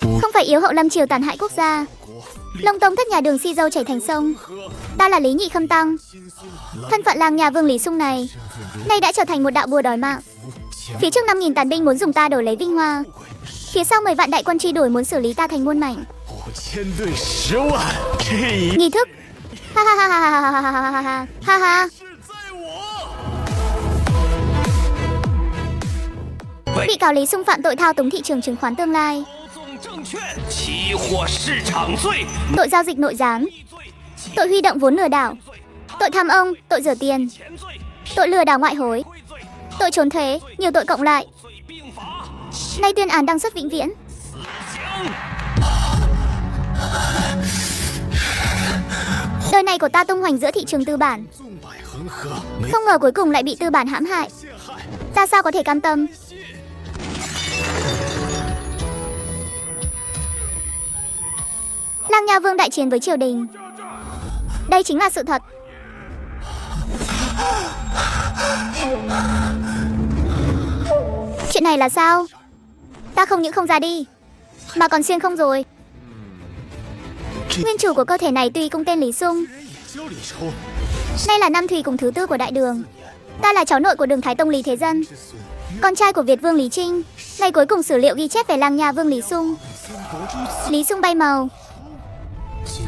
Không phải yếu hậu lâm triều tàn hại quốc gia, Long Tông thất nhà Đường Si dâu chảy thành sông. Ta là Lý Nhị Khâm Tăng. Thân phận làng nhà Vương Lý Sung này nay đã trở thành một đạo bùa đòi mạng. Phía trước 5.000 tàn binh muốn dùng ta đổi lấy vinh hoa, phía sau 10 vạn đại quân truy đuổi muốn xử lý ta thành muôn mảnh. Nghi thức. Ha ha ha ha ha ha ha ha ha ha ha. Bị cáo Lý Sung phạm tội thao túng thị trường chứng khoán tương lai, tội giao dịch nội gián, tội huy động vốn lừa đảo, tội tham ông, tội rửa tiền, tội lừa đảo ngoại hối, tội trốn thuế, nhiều tội cộng lại. Nay tuyên án đăng xuất vĩnh viễn. Đời này của ta tung hoành giữa thị trường tư bản, không ngờ cuối cùng lại bị tư bản hãm hại. Ta sao có thể cam tâm? Lăng Nha Vương đại chiến với triều đình, đây chính là sự thật. Chuyện này là sao? Ta không những không ra đi, mà còn xuyên không rồi. Nguyên chủ của cơ thể này tuy cũng tên Lý Sung, nay là năm thùy cùng thứ tư của Đại Đường. Ta là cháu nội của Đường Thái Tông Lý Thế Dân, con trai của Việt Vương Lý Trinh. Ngày cuối cùng sử liệu ghi chép về Lăng Nha Vương Lý Sung. Lý Sung bay màu.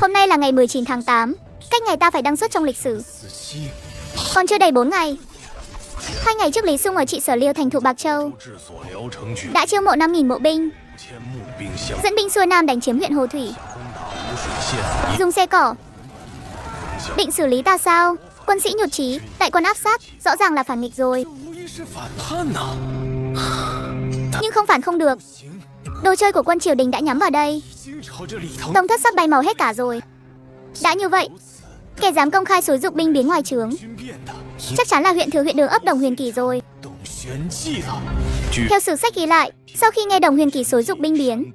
Hôm nay là ngày 19 tháng 8, cách ngày ta phải đăng xuất trong lịch sử còn chưa đầy 4 ngày. 2 ngày trước Lý Sung ở trị sở Liêu thành thuộc Bạc Châu đã chiêu mộ 5.000 mộ binh, dẫn binh xuôi nam đánh chiếm huyện Hồ Thủy, dùng xe cỏ. Định xử lý ta sao? Quân sĩ nhụt chí, đại quân áp sát, rõ ràng là phản nghịch rồi. Nhưng không phản không được, đồ chơi của quân triều đình đã nhắm vào đây. Tông thất sắp bay màu hết cả rồi. Đã như vậy, kẻ dám công khai xúi giục binh biến ngoài trướng chắc chắn là huyện thừa huyện Đường ấp Đồng Huyền Kỳ rồi. Theo sử sách ghi lại, sau khi nghe Đồng Huyền Kỳ xúi giục binh biến,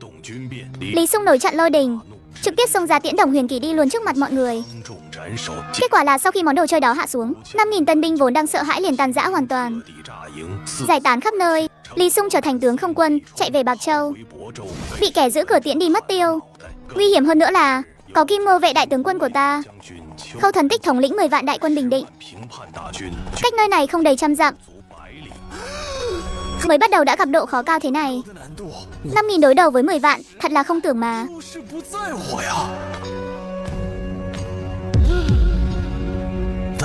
Lý Sung nổi trận lôi đình, trực tiếp xông ra tiễn Đồng Huyền Kỳ đi luôn trước mặt mọi người. Kết quả là sau khi món đồ chơi đó hạ xuống, 5.000 tân binh vốn đang sợ hãi liền tan rã hoàn toàn, giải tán khắp nơi. Lý Sung trở thành tướng không quân, chạy về Bạc Châu, bị kẻ giữ cửa tiễn đi mất tiêu. Nguy hiểm hơn nữa là có Kim Mô vệ đại tướng quân của ta, Khâu Thần Tích thống lĩnh 10 vạn đại quân Bình Định. Cách nơi này không đầy 100 dặm. Mới bắt đầu đã gặp độ khó cao thế này. 5.000 đối đầu với 10 vạn, thật là không tưởng mà.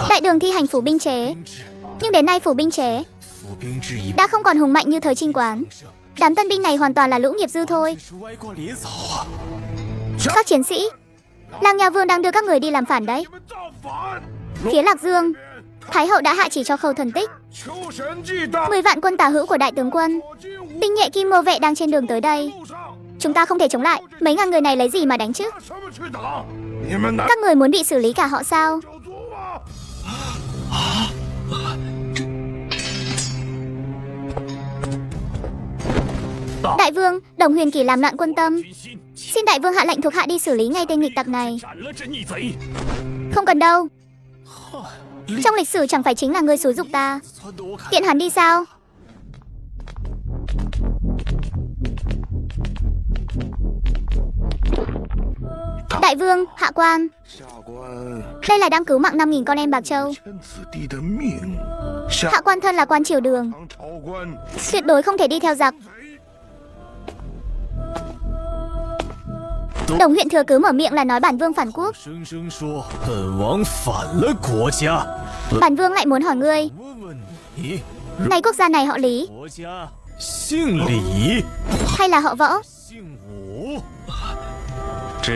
Đại Đường thi hành phủ binh chế, nhưng đến nay phủ binh chế đã không còn hùng mạnh như thời Trinh Quán. Đám tân binh này hoàn toàn là lũ nghiệp dư thôi. Các chiến sĩ, Lăng Nha Vương đang đưa các người đi làm phản đấy. Phía Lạc Dương, Thái hậu đã hạ chỉ cho Khâu Thần Tích. 10 vạn quân tả hữu của đại tướng quân, tinh nhuệ Kim Mô vệ đang trên đường tới đây. Chúng ta không thể chống lại, mấy ngàn người này lấy gì mà đánh chứ? Các người muốn bị xử lý cả họ sao? Đại vương, Đồng Huyền Kỳ làm loạn quân tâm, xin đại vương hạ lệnh thuộc hạ đi xử lý ngay tên nghịch tặc này. Không cần đâu, trong lịch sử chẳng phải chính là ngươi xúi giục ta. Tiện hắn đi sao? Đại vương, hạ quan, đây là đang cứu mạng 5.000 con em Bạc Châu. Hạ quan thân là quan triều đường, tuyệt đối không thể đi theo giặc. Đồng huyện thừa cứ mở miệng là nói bản vương phản quốc. Bản vương lại muốn hỏi ngươi, này quốc gia này họ Lý hay là họ Võ?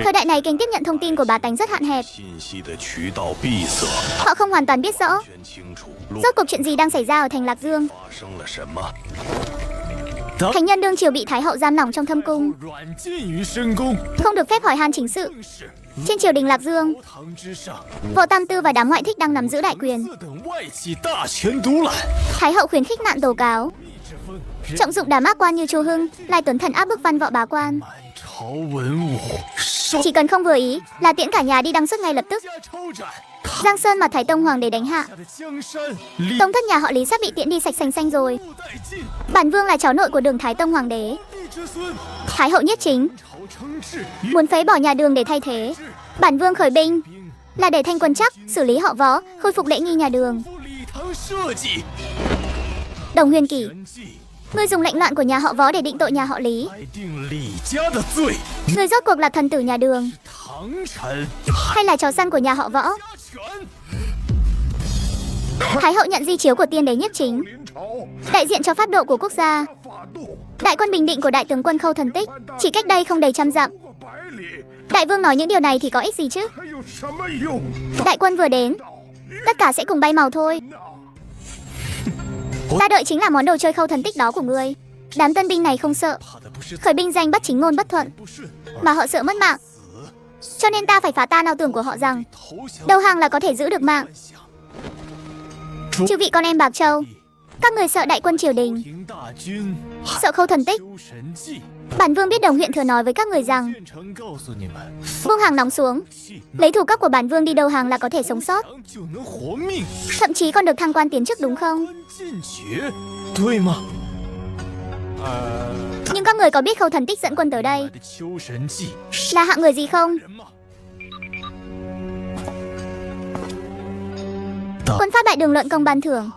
Thời đại này kênh tiếp nhận thông tin của bá tánh rất hạn hẹp, họ không hoàn toàn biết rõ rốt cuộc chuyện gì đang xảy ra ở thành Lạc Dương. Thành nhân đương triều bị Thái hậu giam lỏng trong thâm cung, không được phép hỏi han chính sự. Trên triều đình Lạc Dương, Võ Tam Tư và đám ngoại thích đang nắm giữ đại quyền. Thái hậu khuyến khích nạn tố cáo, trọng dụng đám ác quan như Chu Hưng, Lai Tuấn Thần áp bức văn võ bá quan. Chỉ cần không vừa ý là tiễn cả nhà đi đăng xuất ngay lập tức. Giang Sơn mà Thái Tông Hoàng đế đánh hạ, tông thất nhà họ Lý sắp bị tiễn đi sạch sành xanh rồi. Bản vương là cháu nội của Đường Thái Tông Hoàng đế, Thái hậu Nhiếp Chính muốn phế bỏ nhà Đường để thay thế. Bản vương khởi binh là để thanh quân chắc, xử lý họ Võ, khôi phục lễ nghi nhà Đường. Đồng Huyền Kỷ, ngươi dùng lệnh loạn của nhà họ Võ để định tội nhà họ Lý. Ngươi rốt cuộc là thần tử nhà Đường hay là chó săn của nhà họ Võ? Thái hậu nhận di chiếu của tiên đế Nhiếp Chính, đại diện cho pháp độ của quốc gia. Đại quân bình định của đại tướng quân Khâu Thần Tích chỉ cách đây không đầy 100 dặm. Đại vương nói những điều này thì có ích gì chứ? Đại quân vừa đến, tất cả sẽ cùng bay màu thôi. Ta đợi chính là món đồ chơi Khâu Thần Tích đó của ngươi. Đám tân binh này không sợ khởi binh danh bất chính ngôn bất thuận, mà họ sợ mất mạng. Cho nên ta phải phá tan ảo tưởng của họ rằng đầu hàng là có thể giữ được mạng. Chư vị con em Bạc Châu, các người sợ đại quân triều đình, sợ Khâu Thần Tích. Bản vương biết Đồng huyện thừa nói với các người rằng buông hàng nóng xuống, lấy thủ cấp của bản vương đi đầu hàng là có thể sống sót, thậm chí còn được thăng quan tiến chức, đúng không? Nhưng các người có biết Khâu Thần Tích dẫn quân tới đây là hạng người gì không? Quân pháp đại đường luận công ban thưởng.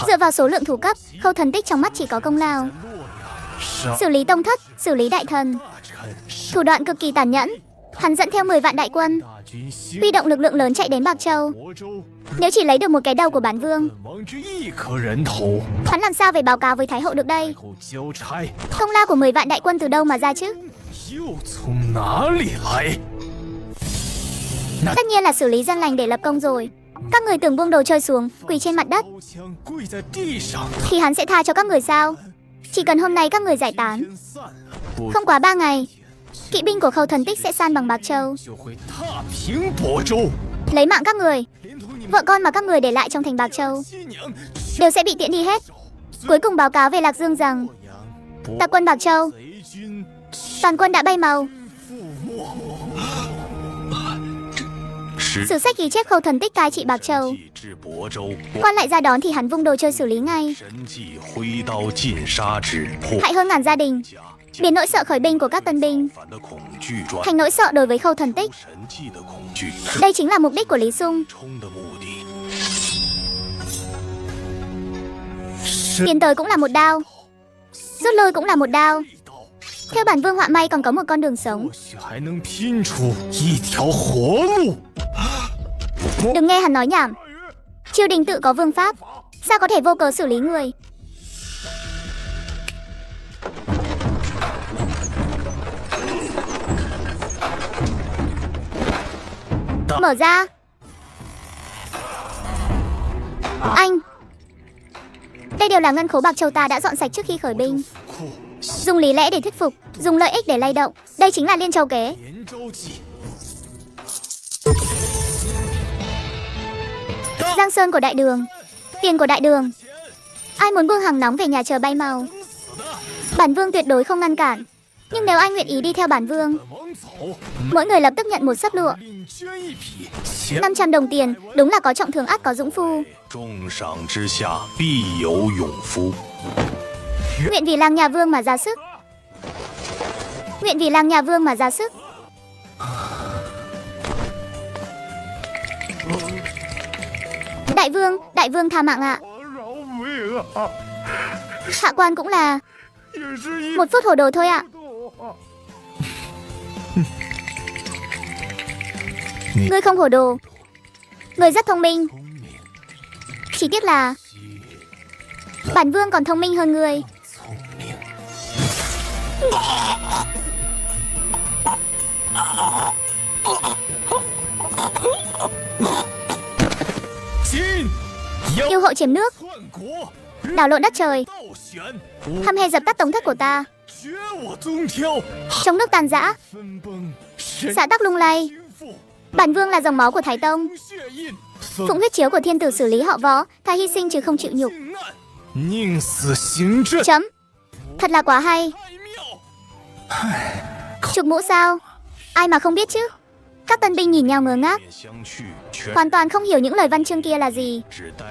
Dựa vào số lượng thủ cấp, Khâu Thần Tích trong mắt chỉ có công lao. Xử lý tông thất, xử lý đại thần, thủ đoạn cực kỳ tàn nhẫn. Hắn dẫn theo 10 vạn đại quân, huy động lực lượng lớn chạy đến Bạc Châu. Nếu chỉ lấy được một cái đầu của bản vương, hắn làm sao về báo cáo với Thái hậu được đây? Công lao của 10 vạn đại quân từ đâu mà ra chứ? Tất nhiên là xử lý dân lành để lập công rồi. Các người tưởng buông đồ chơi xuống, quỳ trên mặt đất thì hắn sẽ tha cho các người sao? Chỉ cần hôm nay các người giải tán, không quá 3 ngày, kỵ binh của Khâu Thần Tích sẽ san bằng Bạc Châu, lấy mạng các người. Vợ con mà các người để lại trong thành Bạc Châu đều sẽ bị tiễn đi hết. Cuối cùng báo cáo về Lạc Dương rằng tập quân Bạc Châu toàn quân đã bay màu. Sử sách ghi chép Khâu Thần Tích cai trị Bạc Châu. Quan lại ra đón thì hắn vung đồ chơi xử lý ngay, hại hơn ngàn gia đình, biến nỗi sợ khởi binh của các tân binh thành nỗi sợ đối với Khâu Thần Tích. Đây chính là mục đích của Lý Sung. Tiến tới cũng là một đao, rút lui cũng là một đao. Theo bản vương họa may còn có một con đường sống. Đừng nghe hắn nói nhảm. Triều đình tự có vương pháp, sao có thể vô cớ xử lý người? Mở ra. Anh, đây đều là ngân khố Bạc Châu ta đã dọn sạch trước khi khởi binh. Dùng lý lẽ để thuyết phục, dùng lợi ích để lay động. Đây chính là Liên Châu kế. Giang sơn của đại đường, tiền của đại đường. Ai muốn buông hàng nóng về nhà chờ bay màu, bản vương tuyệt đối không ngăn cản. Nhưng nếu anh nguyện ý đi theo bản vương, mỗi người lập tức nhận một xấp lụa, 500 đồng tiền. Đúng là có trọng thương ắt có dũng phu. Nguyện vì làng nhà vương mà ra sức, nguyện vì làng nhà vương mà ra sức. Đại vương tha mạng ạ. Hạ quan cũng là một phút hồ đồ thôi ạ. Ngươi không hồ đồ, ngươi rất thông minh. Chỉ tiếc là bản vương còn thông minh hơn ngươi. Yêu hộ chiếm nước, đảo lộn đất trời, hăm hê dập tắt tống thất của ta, chống nước tàn rã, xã tắc lung lay. Bản vương là dòng máu của Thái Tông, phụng huyết chiếu của thiên tử xử lý họ Võ. Thà hy sinh chứ không chịu nhục. Chấm. Thật là quá hay. Trục mũ sao? Ai mà không biết chứ. Các tân binh nhìn nhau ngơ ngác, hoàn toàn không hiểu những lời văn chương kia là gì,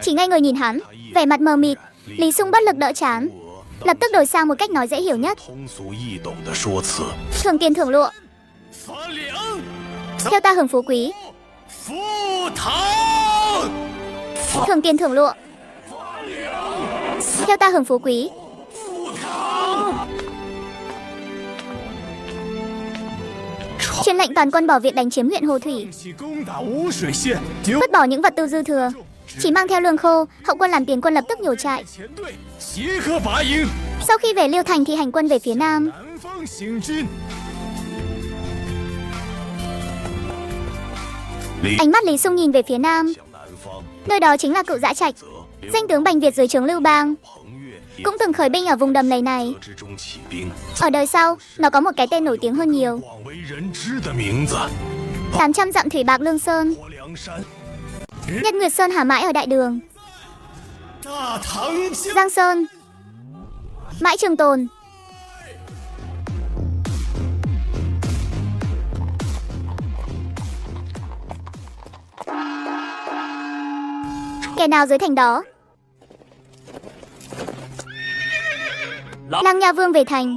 chỉ ngây người nhìn hắn, vẻ mặt mờ mịt. Lý Sung bất lực đỡ chán. lập tức đổi sang một cách nói dễ hiểu nhất. 通俗易懂的说辞。 Thưởng tiền thưởng lụa. 发粮， Theo ta hưởng phú quý. 赴汤。 Thưởng tiền thưởng lụa. Theo ta hưởng phú quý. Truyền lệnh toàn quân bỏ việc đánh chiếm huyện Hồ Thủy, 起攻打无水县， vứt bỏ những vật tư dư thừa, chỉ mang theo lương khô. Hậu quân làm tiền quân lập tức nhổ trại. 前队协和拔营， Sau khi về Liêu Thành thì hành quân về phía nam. 南方行军。 Ánh mắt Lý Sung nhìn về phía nam, 向南方， nơi đó chính là Cự Dã Trạch. 则 Danh tướng Bành Việt dưới trướng Lưu Bang 彭越 cũng từng khởi binh ở vùng đầm lầy này. 之中起兵， Ở đời sau, nó có một cái tên nổi tiếng hơn nhiều. 广为人知的名字 800 dặm thủy bạc Lương Sơn, 火梁山。 Nhật Nguyệt Sơn Hà Mãi ở Đại Đường, 大唐江 Giang Sơn, Mãi Trường Tồn. Kẻ nào dưới thành đó? Lăng Nha Vương về thành,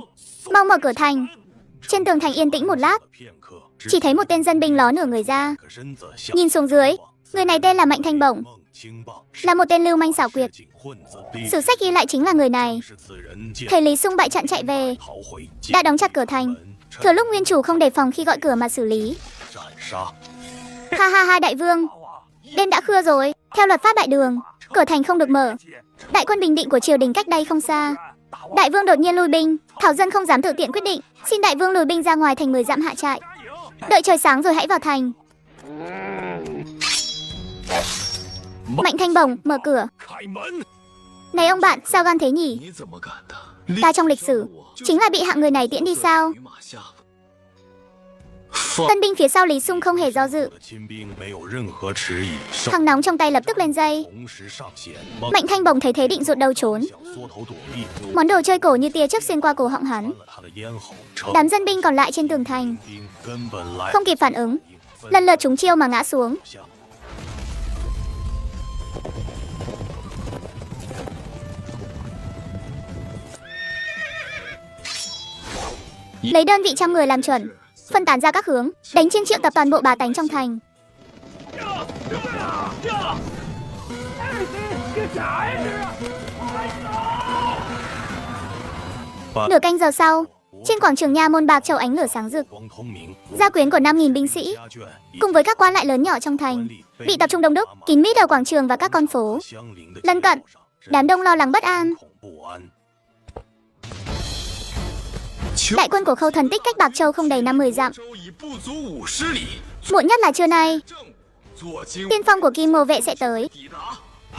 mau mở cửa thành. Trên tường thành yên tĩnh một lát, 片刻， chỉ thấy một tên dân binh ló nửa người ra. 可身子像 Nhìn xuống dưới, người này tên là Mạnh Thanh Bổng, 梦青棒， là một tên lưu manh xảo quyệt. 警混子弟， Sử sách ghi lại chính là người này. 是此人见 Thấy Lý Sung bại trận chạy về, 逃回， đã đóng chặt cửa thành. 趁 Thừa lúc nguyên chủ không đề phòng khi gọi cửa mà xử lý. 斩杀。 Ha ha ha đại vương, đêm đã khuya rồi. Theo luật pháp đại đường, cửa thành không được mở. Đại quân bình định của triều đình cách đây không xa. Đại vương đột nhiên lui binh, thảo dân không dám tự tiện quyết định. Xin đại vương lùi binh ra ngoài thành 10 dặm hạ trại. Đợi trời sáng rồi hãy vào thành. Mạnh Thanh Bổng mở cửa. 开门！ Này ông bạn, sao gan thế nhỉ? 你怎么敢的？ Ta trong lịch sử chính là bị hạng người này tiễn đi sao? 于马下。 Tân binh phía sau Lý Sung không hề do dự, 亲兵没有任何迟疑，上 thằng nóng trong tay lập tức lên dây. 同时上前， Mạnh Thanh Bổng thấy thế định rụt đầu trốn. 想缩头躲避， Món đồ chơi cổ như tia chớp xuyên qua cổ họng hắn. 穿了他的咽喉。城 Đám dân binh còn lại trên tường thành 兵根本来 không kịp phản ứng, lần lượt trúng chiêu mà ngã xuống. 下。 Lấy đơn vị trăm người làm chuẩn, phân tán ra các hướng, đánh chiên triệu tập toàn bộ bá tánh trong thành. Nửa canh giờ sau, trên quảng trường Nha Môn Bạc Châu ánh lửa sáng rực. 光通明， Gia quyến của 5.000 binh sĩ 家眷 cùng với các quan lại lớn nhỏ trong thành bị tập trung đông đúc, kín mít ở quảng trường và các con phố 相邻的 lân cận. Đám đông lo lắng bất an. 恐不安。 Đại quân của Khâu Thần Tích cách Bạc Châu không đầy 50 dặm, 周已不足50里， muộn nhất là trưa nay, 正左京 tiên phong của Kim Mô Vệ sẽ tới. 抵达。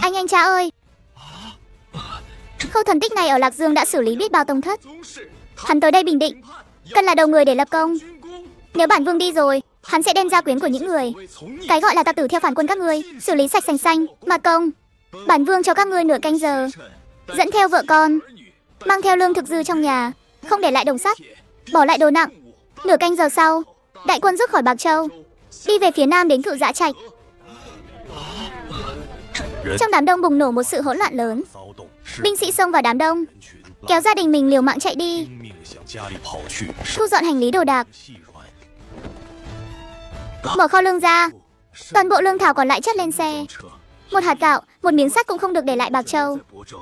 Anh cha ơi! Khâu Thần Tích này ở Lạc Dương đã xử lý biết bao tông thất. 宗室 Hắn tới đây bình định, cần là đầu người để lập công. 军功， Nếu bản vương đi rồi, hắn sẽ đem gia quyến của những người. 为从逆 Cái gọi là ta tử theo phản quân các ngươi, xử lý sạch sành xanh, mà công. Bản vương cho các ngươi nửa canh giờ, 趁 dẫn theo vợ con, 儿女 mang theo lương thực dư trong nhà, không để lại đồng sắt, bỏ lại đồ nặng. 任务 Nửa canh giờ sau, đại quân rút khỏi Bạc Châu, đi về phía nam đến Cự Dã Trạch. 人 Trong đám đông bùng nổ một sự hỗn loạn lớn. 骚动，士 Binh sĩ xông vào đám đông, 群 kéo gia đình mình liều mạng chạy đi, 拼命向家里跑去， thu dọn hành lý đồ đạc, 细软。 mở kho lương ra. Toàn bộ lương thảo còn lại chất lên xe. 车 Một hạt gạo, một miếng sắt cũng không được để lại Bạc Châu. 在亳州，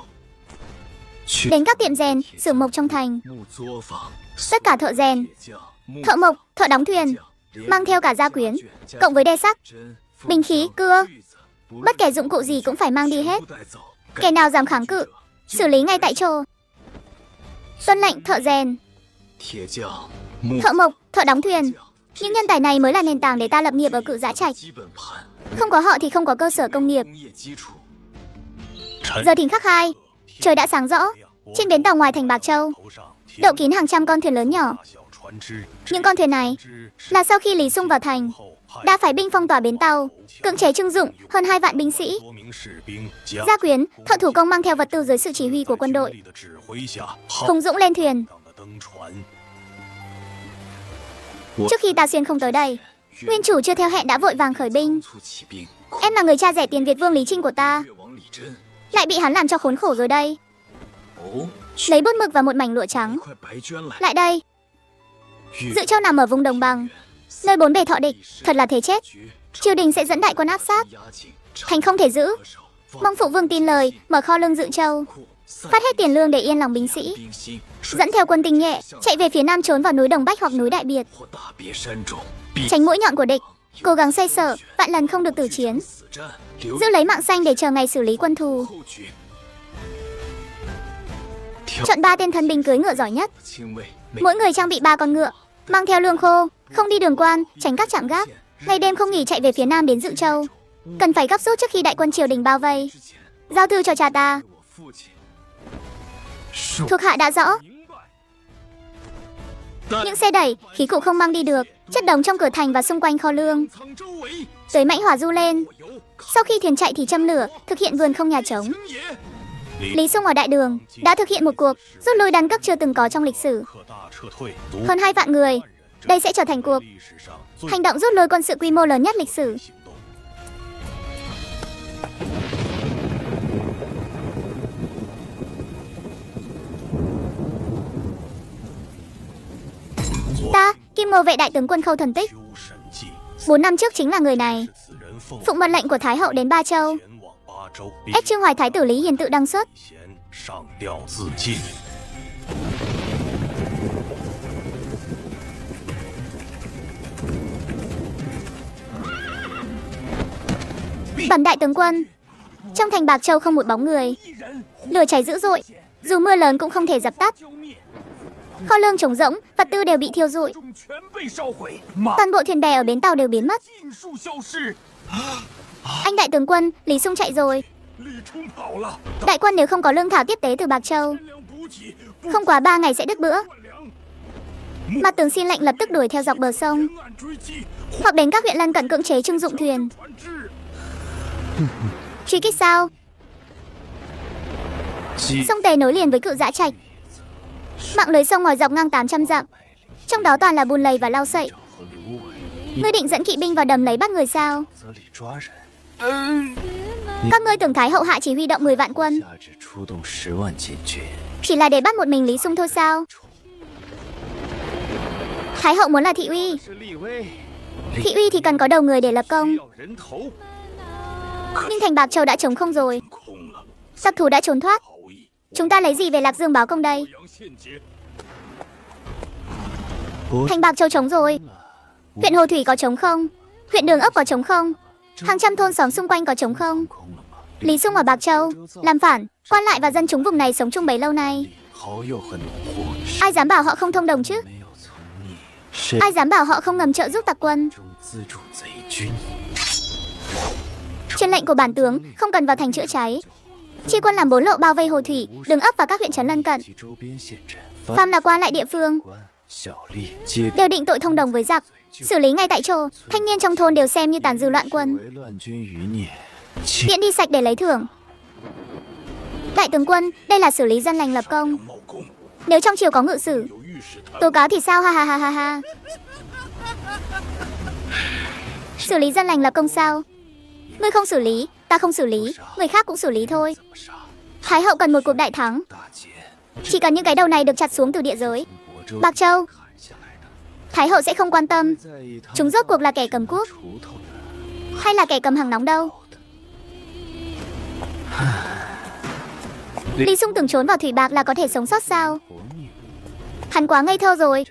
去 Đến các tiệm rèn, xưởng mộc trong thành, 木作坊， tất cả thợ rèn, 铁匠，木 thợ mộc, thợ đóng thuyền, 匠， mang theo cả gia quyến, 卷加 cộng với đe sắt, 针 bình khí, cưa, 锯子，不 bất kể dụng cụ gì cũng phải mang đi hết. 不带走。 Kẻ nào dám kháng cự, xử lý ngay tại chỗ. Tuân lệnh thợ rèn, 铁匠，木 thợ mộc, thợ đóng thuyền. 匠， Những nhân tài này mới là nền tảng để ta lập nghiệp ở Cự Dã Trạch. 基本盘， Không có họ thì không có cơ sở công nghiệp. 工业基础。 Giờ thìn khắc 2, trời đã sáng rõ. Trên bến tàu ngoài thành Bạc Châu, 头上 đậu kín hàng trăm con thuyền lớn nhỏ. 大小船只， Những con thuyền này 之 là sau khi Lý Sung vào thành, 后派 đã phải binh phong tỏa bến tàu, cưỡng chế trưng dụng hơn 2 vạn binh sĩ. 多名士兵将 Gia quyến, thợ thủ công mang theo vật tư dưới sự chỉ huy của quân đội, 军力的指挥下，浩 hùng dũng lên thuyền. 荡的登船。 Trước khi Ta Xuyên không tới đây, nguyên chủ chưa theo hẹn đã vội vàng khởi binh. 促起兵， Em là người cha rẻ tiền Việt vương Lý Trinh của ta, 越王李真。 lại bị hắn làm cho khốn khổ rồi đây. 哦， lấy bút mực và một mảnh lụa trắng. 块白绢来。 Lại đây. 玉 Dự Châu nằm ở vùng đồng bằng, nơi bốn bề thọ địch, thật là thế chết. Triều đình sẽ dẫn đại quân áp sát, 押紧 thành không thể giữ. 长手， Mong phụ vương tin lời, mở kho lương Dự Châu, 散 phát hết tiền lương để yên lòng binh sĩ, 兵心， dẫn theo quân tinh nhuệ chạy về phía nam trốn vào núi Đồng Bách hoặc núi Đại Biệt, 或大别山中，必 tránh mũi nhọn của địch, cố gắng xoay sở, vạn lần không được tử chiến, 死战，留 giữ lấy mạng xanh để chờ ngày xử lý quân thù. 后举。挑 Chọn 3 tên thân binh cưỡi ngựa giỏi nhất, 亲卫，每 mỗi người trang bị 3 con ngựa, mang theo lương khô, không đi đường quan, tránh các trạm gác, ngày đêm không nghỉ chạy về phía nam đến Dự Châu. Cần phải gấp rút trước khi đại quân triều đình bao vây. 之前 Giao thư cho cha ta, 我父亲。恕 thuộc hạ đã rõ. 明白。 Những xe đẩy, khí cụ không mang đi được, chất đống trong cửa thành và xung quanh kho lương. 苍周围， Tới mãnh hỏa du lên. 我由 Sau khi thuyền chạy thì châm lửa, thực hiện vườn không nhà trống. 城也。 Lý Xung ở đại đường đã thực hiện một cuộc rút lui đăn cấp chưa từng có trong lịch sử. 扩大撤退，足 Hơn 2 vạn người. Đây sẽ trở thành cuộc 历史上最 hành động rút lui quân sự quy mô lớn nhất lịch sử. 行动。 Ta, Kim Ngô vệ đại tướng quân Khâu Thuần Tích, 修审计， 4 năm trước chính là người này. 此人奉 Phụng mật lệnh của Thái hậu đến Ba Châu, 前往巴州，并 ép Trương Hoài Thái tử Lý Hiền tự đăng xuất. 先上吊自尽。 Bẩm đại tướng quân, trong thành Bạc Châu không một bóng người, lửa cháy dữ dội, dù mưa lớn cũng không thể dập tắt. Kho lương trống rỗng, vật tư đều bị thiêu rụi, 中全被烧毁，马 toàn bộ thuyền bè ở bến tàu đều biến mất. 尽数消失。 Anh đại tướng quân, Lý Xung chạy rồi. 李冲跑了， Đại quân nếu không có lương thảo tiếp tế từ Bạc Châu, 粮补给，不 không quá 3 ngày sẽ đứt bữa. 换粮， Mặt tướng xin lệnh lập tức đuổi theo dọc bờ sông, 沿岸追击， hoặc đến các huyện lân cận cưỡng chế trưng dụng thuyền. 船只。 Truy kích sao? 鸡 Sông Tề nối liền với Cự Dã Trạch. Mạng lưới sông ngòi dọc ngang 800 dặm, trong đó toàn là bùn lầy và lau sậy. 和芦苇 Ngươi định dẫn kỵ binh vào đầm lấy bắt người sao? 则里抓人， Các ngươi tưởng Thái hậu hạ chỉ huy động 10 vạn quân, 下旨出动10万禁军， chỉ là để bắt một mình Lý Xung thôi sao? Thái hậu muốn là thị uy, 是立威， thị uy thì cần có đầu người để lập công. 要人头， Nhưng thành Bạc Châu đã trống không rồi, 空了， giặc thù đã trốn thoát. 逃逸， Chúng ta lấy gì về Lạc Dương báo công đây? 阳献捷， Thành Bạc Châu trống rồi. Huyện Hồ Thủy có trống không? Huyện Đường Ốc có trống không? Hàng trăm thôn xóm xung quanh có trống không? 空了吗？ Lý Xung ở Bạc Châu làm phản, quan lại và dân chúng vùng này sống chung bấy lâu nay. 好友和农户， Ai dám bảo họ không thông đồng chứ? 没有从逆，是 Ai dám bảo họ không ngầm trợ giúp tặc quân? 中资助贼军， Trên lệnh của bản tướng, không cần vào thành chữa cháy. Chi quân làm 4 lộ bao vây Hồ Thủy, Đường Ấp và các huyện trấn lân cận. 及周边县镇， Phàm là quan lại địa phương, 官小吏皆 đều định tội thông đồng với giặc, xử lý ngay tại chỗ. Thanh niên trong thôn đều xem như tàn dư loạn quân, 为乱军余孽，切 tiện đi sạch để lấy thưởng. Đại tướng quân, đây là xử lý dân lành lập công. 冒功， Nếu trong triều có ngự sử, 有御史他 tố cáo thì sao? Ha ha ha ha ha. Xử lý dân lành lập công sao? Ngươi không xử lý, ta không xử lý, người khác cũng xử lý thôi. 怎么杀？ Thái hậu cần một cuộc đại thắng, 大捷， chỉ cần những cái đầu này được chặt xuống từ địa giới. 亳州 Bạc Châu, 砍下来的， Thái hậu sẽ không quan tâm 在意他 chúng rốt cuộc là kẻ cầm cuốc 锄头的 hay là kẻ cầm hàng nóng đâu. Lý Xung tưởng trốn vào thủy bạc là có thể sống sót sao? 活命。 Hắn quá ngây thơ rồi.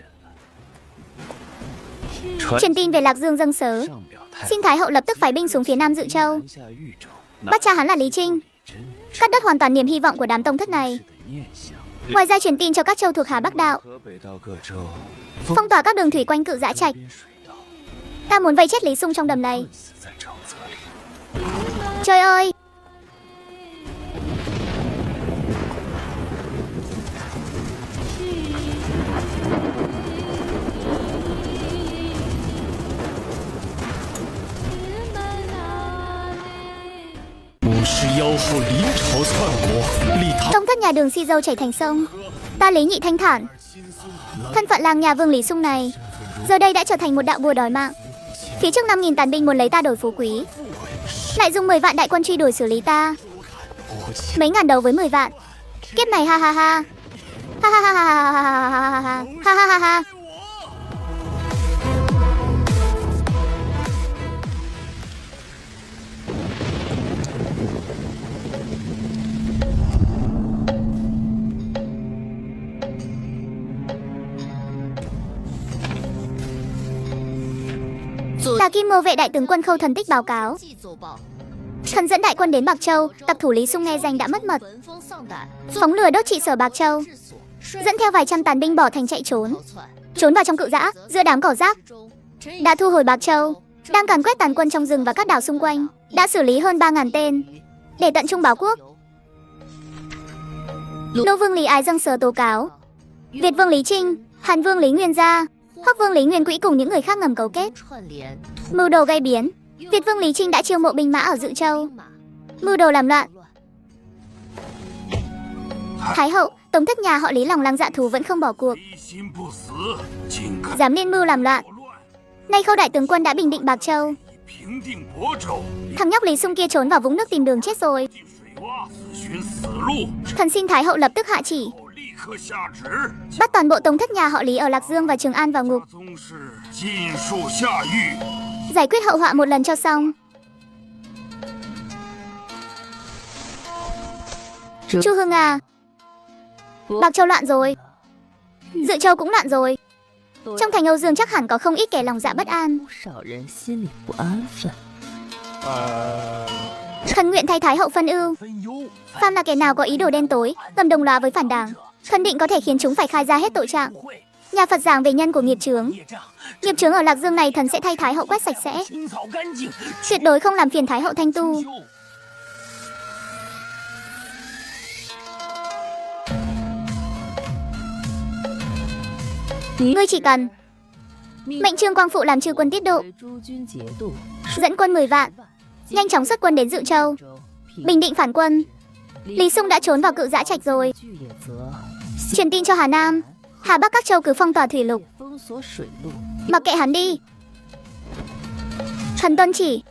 传 Truyền tin về Lạc Dương dâng sớ, 上表态， xin Thái hậu lập tức phái binh xuống phía nam Dự Châu, 南下豫州， bắt cha hắn là Lý Trinh, 真 cắt đứt hoàn toàn niềm hy vọng của đám tông thất này. 的念想。 Ngoài ra truyền tin cho các châu thuộc Hà Bắc đạo, 河北到各州， phong tỏa các đường thủy quanh Cự Dã Trạch. 边水道， Ta muốn vây chết Lý Xung trong đầm này. 困死在沼泽里。 Trời ơi! Tông thất nhà Đường Si Dâu chảy thành sông. Ta Lý Nhị thanh thản. Thân phận làng nhà Vương Lý Xung này giờ đây đã trở thành một đạo bùa đòi mạng. Phía trước 5.000 tàn binh muốn lấy ta đổi phú quý, lại dùng 10 vạn đại quân truy đuổi xử lý ta. Mấy ngàn đầu với 10 vạn. Kiếp này ha ha ha. Ha ha ha ha ha ha ha ha ha ha ha ha. Tà Kim Mô vệ đại tướng quân Khâu Thần Tích báo cáo. Thần dẫn đại quân đến Bạc Châu, tập thủ Lý Xung nghe danh đã mất mật, phóng lửa đốt trị sở Bạc Châu, dẫn theo vài trăm tàn binh bỏ thành chạy trốn vào trong cự dã giữa đám cỏ rác. Đã thu hồi Bạc Châu, đang càn quét tàn quân trong rừng và các đảo xung quanh, đã xử lý hơn 3.000 tên để tận trung báo quốc. Lô Vương Lý Ái dâng sớ tố cáo Việt Vương Lý Trinh, Hàn Vương Lý Nguyên Gia, Hoắc Vương Lý Nguyên Quỹ cùng những người khác ngầm cấu kết, mưu đồ gây biến. Việt Vương Lý Trinh đã chiêu mộ binh mã ở Dự Châu, mưu đồ làm loạn. Thái hậu, Tống thất nhà họ Lý lòng lang dạ thú vẫn không bỏ cuộc, dám liên mưu làm loạn. Nay Khâu đại tướng quân đã bình định Bạc Châu, thằng nhóc Lý Xung kia trốn vào vũng nước tìm đường chết rồi. Thần xin Thái hậu lập tức hạ chỉ, bắt toàn bộ Tống thất nhà họ Lý ở Lạc Dương và Trường An vào ngục, giải quyết hậu họa một lần cho xong. Chu Hưng à, Bạc Châu loạn rồi, Dự Châu cũng loạn rồi. Trong thành Âu Dương chắc hẳn có không ít kẻ lòng dạ bất an, khẩn nguyện thay Thái hậu phân ưu. Phàm là kẻ nào có ý đồ đen tối, ngầm đồng lõa với phản đảng, khẩn định có thể khiến chúng phải khai ra hết tội trạng. Nhà Phật giảng về nhân của nghiệp chướng. Nghiệp chướng ở Lạc Dương này thần sẽ thay Thái hậu quét sạch sẽ, tuyệt đối không làm phiền Thái hậu thanh tu. Ngươi chỉ cần mệnh Trương Quang Phụ làm chư quân tiết độ, dẫn quân 10 vạn, nhanh chóng xuất quân đến Dự Châu, bình định phản quân. Lý Xung đã trốn vào cự dã trạch rồi. Truyền tin cho Hà Nam, Hà Bắc các châu cứ phong tỏa thủy lục, mặc kệ hắn đi. Thần tuân chỉ.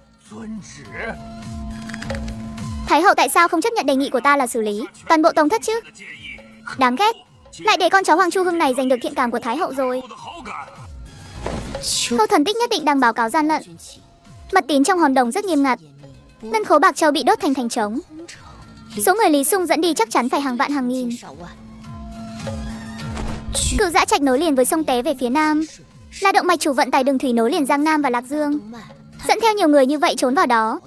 Thái hậu tại sao không chấp nhận đề nghị của ta là xử lý toàn bộ Tống thất chứ? Đáng ghét, lại để con cháu Hoàng Chu Hưng này giành được thiện cảm của Thái hậu rồi. Khâu Thần Tích nhất định đang báo cáo gian lận. Mật tín trong hòn đồng rất nghiêm ngặt. Ngân khố Bạc Châu bị đốt thành thành trống. Số người Lý Xung dẫn đi chắc chắn phải hàng vạn hàng nghìn. Cự dã trạch nối liền với sông Té về phía nam, là động mạch chủ vận tải đường thủy nối liền Giang Nam và Lạc Dương. Dẫn theo nhiều người như vậy trốn vào đó.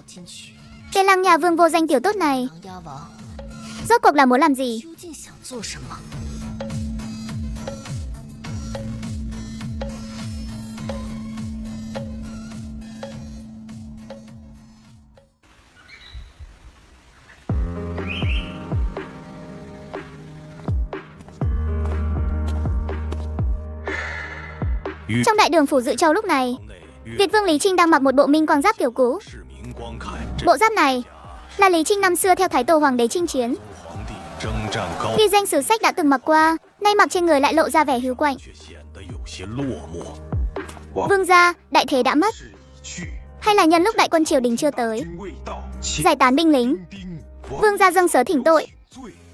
Tên Lăng nhà vương vô danh tiểu tốt này rốt cuộc là muốn làm gì? Trong đại đường phủ Dự Châu lúc này, Việt Vương Lý Trinh đang mặc một bộ minh quang giáp kiểu cũ. Bộ giáp này là Lý Trinh năm xưa theo Thái Tổ Hoàng đế chinh chiến. Ghi danh sử sách đã từng mặc qua, nay mặc trên người lại lộ ra vẻ hữu quạnh. Vương gia, đại thế đã mất, hay là nhân lúc đại quân triều đình chưa tới, giải tán binh lính, vương gia dâng sớ thỉnh tội.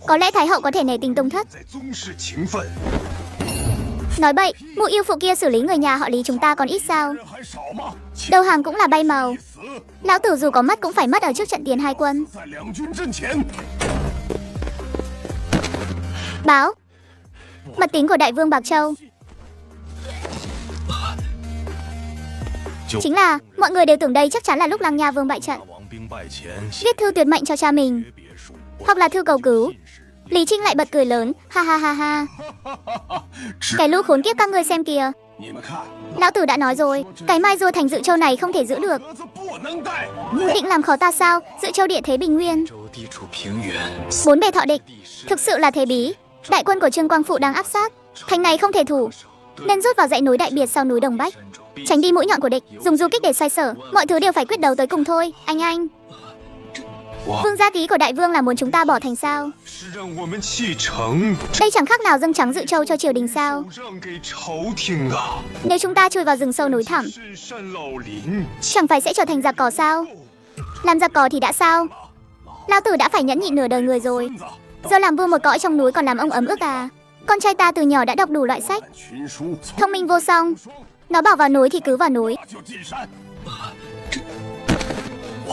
Có lẽ Thái hậu có thể nể tình Tông thất. Nói bậy, mụ yêu phụ kia xử lý người nhà họ Lý chúng ta còn ít sao? Đầu hàng cũng là bay màu. Lão tử dù có mất cũng phải mất ở trước trận tiền hai quân. Báo mật tín của đại vương Bạc Châu. Chính là mọi người đều tưởng đây chắc chắn là lúc Lăng Nha vương bại trận, viết thư tuyệt mệnh cho cha mình, hoặc là thư cầu cứu. Lý Trinh lại bật cười lớn, ha ha ha ha. Cái lũ khốn kiếp các ngươi xem kìa. Lão tử đã nói rồi, cái Mai Rùa thành Dự Châu này không thể giữ được. Định làm khó ta sao? Dự Châu địa thế bình nguyên, bốn bề thọ địch, thực sự là thế bí. Đại quân của Trương Quang Phụ đang áp sát, thành này không thể thủ, nên rút vào dãy núi Đại Biệt sau núi Đồng Bách, tránh đi mũi nhọn của địch, dùng du kích để xoay sở. Mọi thứ đều phải quyết đấu tới cùng thôi. Anh Vương gia ký của đại vương là muốn chúng ta bỏ thành sao? Đây chẳng khác nào dâng trắng Dự Châu cho triều đình sao? Nếu chúng ta chui vào rừng sâu núi thẳm, chẳng phải sẽ trở thành giặc cỏ sao? Làm giặc cỏ thì đã sao? Lão tử đã phải nhẫn nhịn nửa đời người rồi, giờ làm vua một cõi trong núi còn làm ông ấm ức à? Con trai ta từ nhỏ đã đọc đủ loại sách, 群书 thông minh vô song. Nó bảo vào núi thì cứ vào núi. 就进山。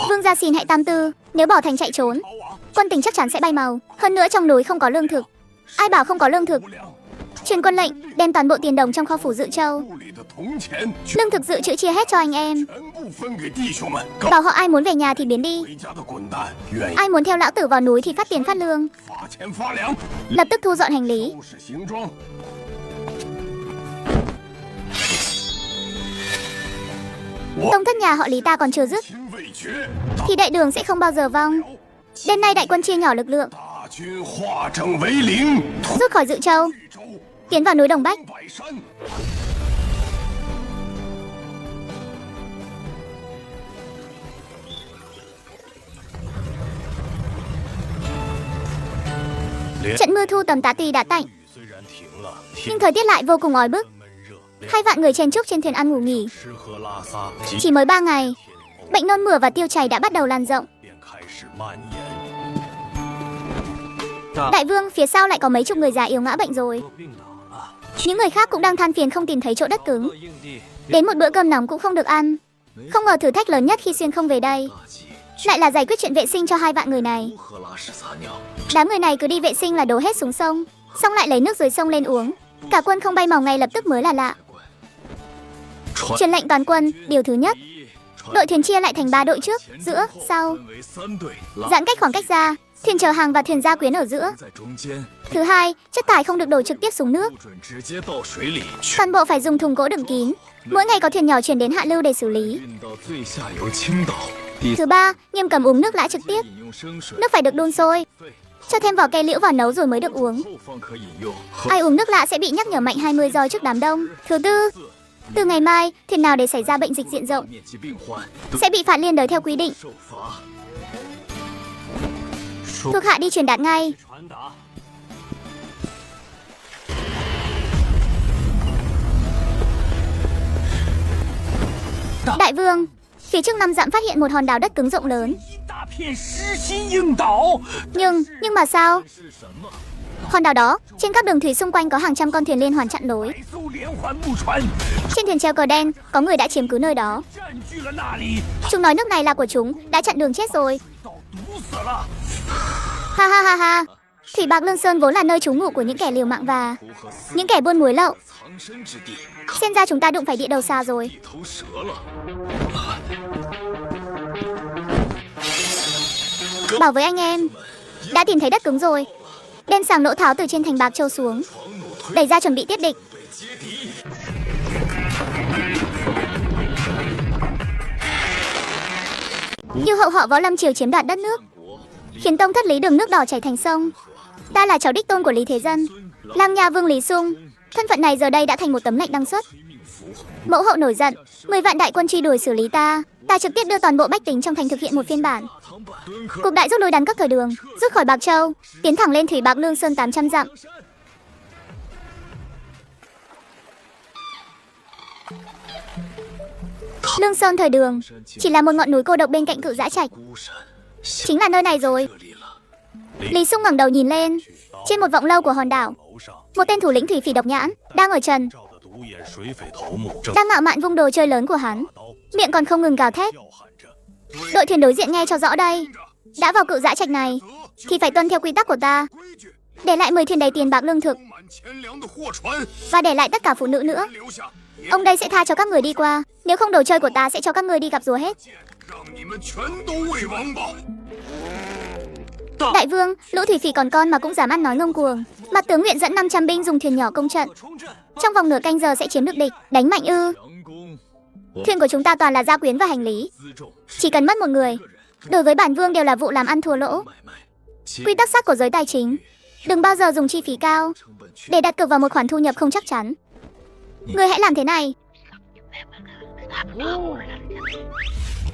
Vương gia xin hãy tam tư, nếu bỏ thành chạy trốn, 逃亡， quân tình chắc chắn sẽ bay màu. Hơn nữa trong núi không có lương thực. Ai bảo không có lương thực? 无粮， Truyền quân lệnh, đem toàn bộ tiền đồng trong kho phủ dự châu, 部里的铜钱 lương thực dự trữ chia hết cho anh em. 全部分给弟兄们。告 Bảo họ ai muốn về nhà thì biến đi, 回家的滚蛋，愿意 ai muốn theo lão tử vào núi thì phát tiền phát lương. 发钱发粮， Lập tức thu dọn hành lý. 收拾行装。 Tông thất nhà họ Lý ta còn chưa dứt 心未决， thì đại đường sẽ không bao giờ vong. Đêm nay đại quân chia nhỏ lực lượng, 大军化整为零， rút khỏi Dự Châu, 退州 tiến vào núi Đồng Bách. 百山。 连 Trận mưa thu tầm tá tì đã tạnh, 雨虽然停了， nhưng thời tiết lại vô cùng oi bức. 闷热，连 2 vạn người chen chúc trên thuyền ăn ngủ nghỉ. 吃喝拉撒，即 Chỉ mới 3 ngày, 天后 bệnh nôn mửa và tiêu chảy đã bắt đầu lan rộng. 便开始蔓延。 Đại vương, phía sau lại có mấy chục người già yếu ngã bệnh rồi. 病倒了， Những người khác cũng đang than phiền không tìm thấy chỗ đất cứng. 硬地 Đến một bữa cơm nóng cũng không được ăn. Không ngờ thử thách lớn nhất khi Xuyên không về đây 大忌， lại là giải quyết chuyện vệ sinh cho 2 vạn người này. 如何拉屎撒尿？ Đám người này cứ đi vệ sinh là đổ hết xuống sông, xong lại lấy nước dưới sông lên uống. Cả quân không bay màu ngay lập tức mới là lạ. 传 Truyền lệnh toàn quân, điều thứ nhất, 一，传 đội thuyền chia lại thành 3 đội trước, giữa, sau, 分为3队，拉 giãn cách khoảng cách ra, thuyền chở hàng và thuyền gia quyến ở giữa. 在中间， Thứ hai, chất thải không được đổ trực tiếp xuống nước, 不准直接到水里，全 toàn bộ phải dùng thùng gỗ đựng kín. Mỗi ngày có thuyền nhỏ chuyển đến hạ lưu để xử lý. 运到最下游青岛。第 Thứ ba, nghiêm cấm uống nước lã trực tiếp, 饮用生水， nước phải được đun sôi, 沸 cho thêm vỏ cây liễu vào nấu rồi mới được uống. 后方可饮用。喝 Ai uống nước lạ sẽ bị nhắc nhở mạnh 20 roi trước đám đông. Thứ tư, từ ngày mai, thuyền nào để xảy ra bệnh dịch diện rộng 面积病患 sẽ bị phạt liên đới theo quy định. 受罚。 Thuộc hạ đi truyền đạt ngay. 传达。 Đại vương, phía trước 5 dặm phát hiện một hòn đảo đất cứng rộng lớn. 一大片实心硬岛 Nhưng mà sao? 是什么？ Hòn đảo đó, trên các đường thủy xung quanh có hàng trăm con thuyền liên hoàn chặn lối. 百艘连环木船 Trên thuyền treo cờ đen, có người đã chiếm cứ nơi đó. 占据了那里， Chúng nói nước này là của chúng, đã chặn đường chết rồi. 岛堵死了。 Ha ha ha ha. Thủy Bạc Lương Sơn vốn là nơi trú ngụ của những kẻ liều mạng và 湖和四 những kẻ buôn muối lậu. 藏身之地， Xem ra chúng ta đụng phải địa đầu xa rồi. 地头蛇了。 Bảo với anh em, đã tìm thấy đất cứng rồi. Đem sàng lỗ tháo từ trên thành Bạc Châu xuống, 床弩推 đẩy ra chuẩn bị tiếp địch. 备接敌。 Như hậu họ Võ Lâm Triều chiếm đoạt đất nước, 国 khiến tông thất Lý đường nước đỏ chảy thành sông. Ta là cháu đích tôn của Lý Thế Dân, Lang Nha Vương Lý Sung. Thân phận này giờ đây đã thành một tấm lệnh đăng xuất. 追命符， Mẫu hậu nổi giận, 10 vạn đại quân truy đuổi xử lý ta. Ta trực tiếp đưa toàn bộ bách tính trong thành thực hiện một phiên bản. 大唐版敦刻 Cục đại rút lui đắn các thời đường, rút khỏi Bạc Châu, tiến thẳng lên Thủy Bạc Lương Sơn 800 dặm. Lương Sơn thời đường chỉ là một ngọn núi cô độc bên cạnh Cự Giã Trạch. 孤山， Chính là nơi này rồi. 这里了。 Lý Sung ngẩng đầu nhìn lên, trên một vọng lâu của hòn đảo, 楼上 một tên thủ lĩnh thủy phỉ độc nhãn đang ở trần, 照的独眼水匪头目正 đang ngạo mạn vung đồ chơi lớn của hắn, 刀 miệng còn không ngừng gào thét. 叫喊着， Đội thuyền đối diện nghe cho rõ đây, đã vào Cự Giã Trạch này thì phải tuân theo quy tắc của ta, 规矩， để lại 10 thuyền đầy tiền bạc lương thực 装满钱粮的货船 và để lại tất cả phụ nữ nữa. 留下，也 Ông đây sẽ tha cho các người đi qua, nếu không đồ chơi của ta sẽ cho các người đi gặp rùa hết. 让你们全都为王报。 Đại vương, lũ thủy phỉ còn con mà cũng dám ăn nói ngông cuồng. Mặt tướng nguyện dẫn 500 binh dùng thuyền nhỏ công trận, 冲阵， trong vòng nửa canh giờ sẽ chiếm được địch. Đánh mạnh ư? 强攻， Thuyền của chúng ta toàn là gia quyến và hành lý, 辎重， chỉ cần mất một người, đối với bản vương đều là vụ làm ăn thua lỗ. 买卖，其 Quy tắc sắt của giới tài chính, đừng bao giờ dùng chi phí cao 成本去 để đặt cược vào một khoản thu nhập không chắc chắn. Người hãy làm thế này.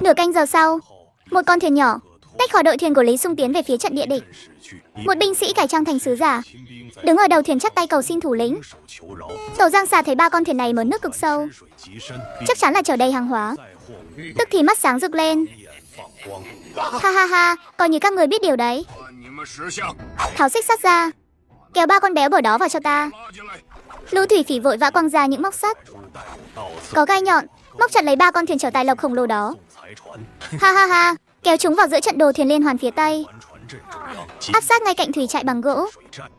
Nửa canh giờ sau, 后 một con thuyền nhỏ 可突 tách khỏi đội thuyền của Lý Sung tiến về phía trận địa địch. 驶去，一 Một binh sĩ cải trang thành sứ giả 清兵在 đứng ở đầu thuyền chắp tay cầu xin thủ lĩnh. 拱手求饶， Tàu Giang Xà thấy 3 con thuyền này mớn nước cực sâu, 水极深，必 chắc chắn là chở đầy hàng hóa. 再获玉 Tức thì mắt sáng rực lên. 眼放光。 Ha ha ha, coi như các người biết điều đấy. 换你们识相， Tháo xích sắt ra, Kéo ba con béo bở đó vào cho ta. 拉进来， Lưu thủy phỉ vội vã quăng ra những móc sắt 初代有道色 có gai nhọn, móc chặt lấy ba con thuyền chở tài lộc khổng lồ đó. 送财船， Ha ha ha, kéo chúng vào giữa trận đồ thuyền liên hoàn phía tây, 环船阵中央，金 áp sát ngay cạnh thủy trại bằng gỗ. 水战，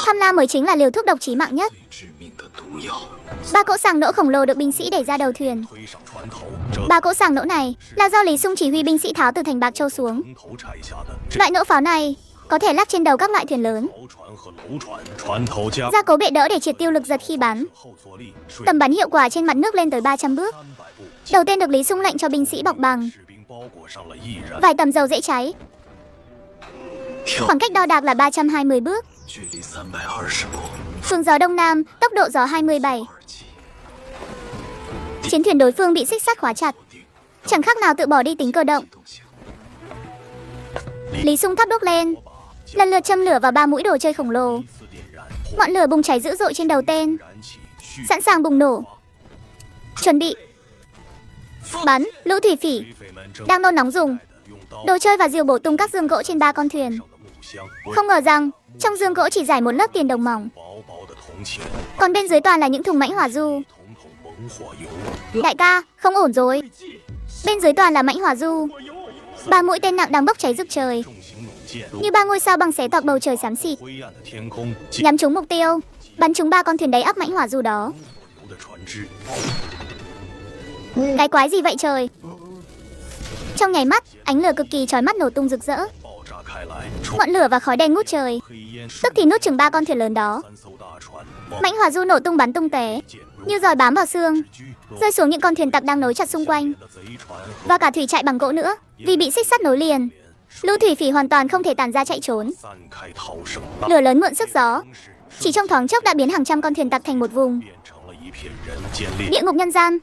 Tham lam mới chính là liều thuốc độc chí mạng nhất. 致命的毒药。 Ba cỗ sàng nỗ khổng lồ được binh sĩ đẩy ra đầu thuyền. 推上船头，这 Ba cỗ sàng nỗ này là do Lý Sung chỉ huy binh sĩ tháo từ thành Bạc Châu xuống. 城头拆下的这 Loại nỗ pháo này có thể lắp trên đầu các loại thuyền lớn, 豪船和楼船，船头加 gia cố bệ đỡ để triệt tiêu lực giật khi bắn. 后坐力，水 Tầm bắn hiệu quả trên mặt nước lên tới 300 bước. 300步， Đầu tiên được Lý Sung lệnh cho binh sĩ bọc bằng 士兵包裹上了易燃， vài tầm dầu dễ cháy. 跳， Khoảng cách đo đạc là 320 bước. 距离320步， Phương gió đông nam, tốc độ gió 27. 二级， Chiến thuyền đối phương bị xích sắt khóa chặt, chẳng khác nào tự bỏ đi tính cơ động. 动性， Lý Sung thắp đuốc lên, lần lượt châm lửa vào ba mũi đồ chơi khổng lồ. 依次点燃， Ngọn lửa bùng cháy dữ dội trên đầu tên, 燃起，蓄 sẵn sàng bùng nổ. Chuẩn bị. Bắn, lũ thủy phỉ 水匪们正 đang nôn nóng dùng 用刀 đồ chơi và diều bổ tung các dương gỗ trên ba con thuyền. 上的木箱， Không ngờ rằng trong dương gỗ chỉ rải một lớp tiền đồng mỏng, 薄薄的铜钱， còn bên dưới toàn là những thùng mãnh hỏa du. 统统猛火油， Đại ca, không ổn rồi. Bên dưới toàn là mãnh hỏa du. Ba mũi tên nặng đang bốc cháy rực trời, 重型弩箭， như ba ngôi sao băng xé toạc bầu trời xám xịt, 灰暗的天空，激 nhắm trúng mục tiêu, bắn trúng ba con thuyền đầy ắp mãnh hỏa du đó. 油的船只， Cái quái gì vậy trời? Trong nháy mắt, ánh lửa cực kỳ chói mắt nổ tung rực rỡ, 爆炸开来，冲 ngọn lửa và khói đen ngút trời, 黑烟， tức thì nuốt chửng ba con thuyền lớn đó. 三艘大船，往 Mãnh hỏa du nổ tung bắn tung tóe, 箭入 như giòi bám vào xương, 居， rơi xuống những con thuyền tặc đang nối chặt xung quanh, 的贼船和 và cả thủy trại bằng gỗ nữa, vì bị xích sắt nối liền. Lưu thủy phỉ hoàn toàn không thể tản ra chạy trốn. 散开逃生， Lửa lớn mượn sức gió, 城市 chỉ trong thoáng chốc đã biến hàng trăm con thuyền tặc thành một vùng 变成了一片人间烈 địa ngục nhân gian.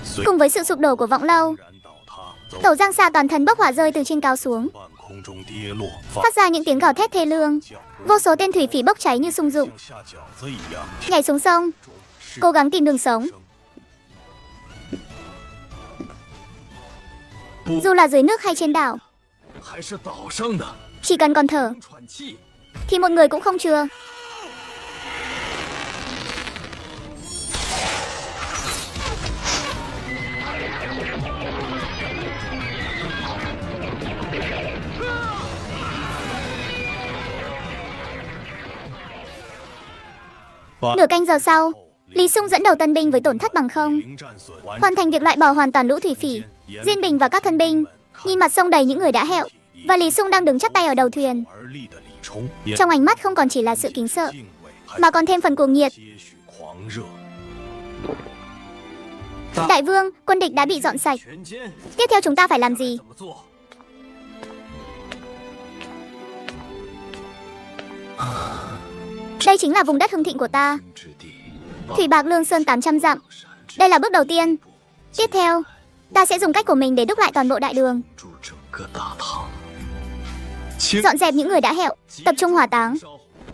随 Cùng với sự sụp đổ của Vọng Lâu, 然倒塌，走 Tổ Giang Xà toàn thân bốc hỏa rơi từ trên cao xuống, 半空中跌落，发 phát ra những tiếng gào thét thê lương. 叫 Vô số tên thủy phỉ bốc cháy như sung dụng, 像下饺子一样， nhảy xuống sông, 是 cố gắng tìm đường sống. Dù là dưới nước hay trên đảo, 还是岛上的， chỉ cần còn thở 喘气。 thì một người cũng không chừa. Nửa canh giờ sau, Lý Sung dẫn đầu tân binh với tổn thất bằng không, 零战损，完 hoàn thành việc loại bỏ hoàn toàn lũ thủy phỉ, Diên Bình và các thân binh. Nhìn mặt sông đầy những người đã hẹo, và Lý Sung đang đứng chắp tay ở đầu thuyền. 而立的李冲，也 Trong ánh mắt không còn chỉ là sự kính sợ, 敬畏，还 mà còn thêm phần cuồng nhiệt. 些许狂热。 Đại vương, quân địch đã bị dọn sạch. 全歼 Tiếp theo chúng ta phải làm gì? 怎么做？ Đây chính là vùng đất hưng thịnh của ta, 之地， Thủy Bạc Lương Sơn 800 dặm. 山之 Đây là bước đầu tiên. Tiếp theo, ta sẽ dùng cách của mình để đúc lại toàn bộ đại đường, 筑整个大唐。 dọn dẹp những người đã hẹo, tập trung hỏa táng, 烧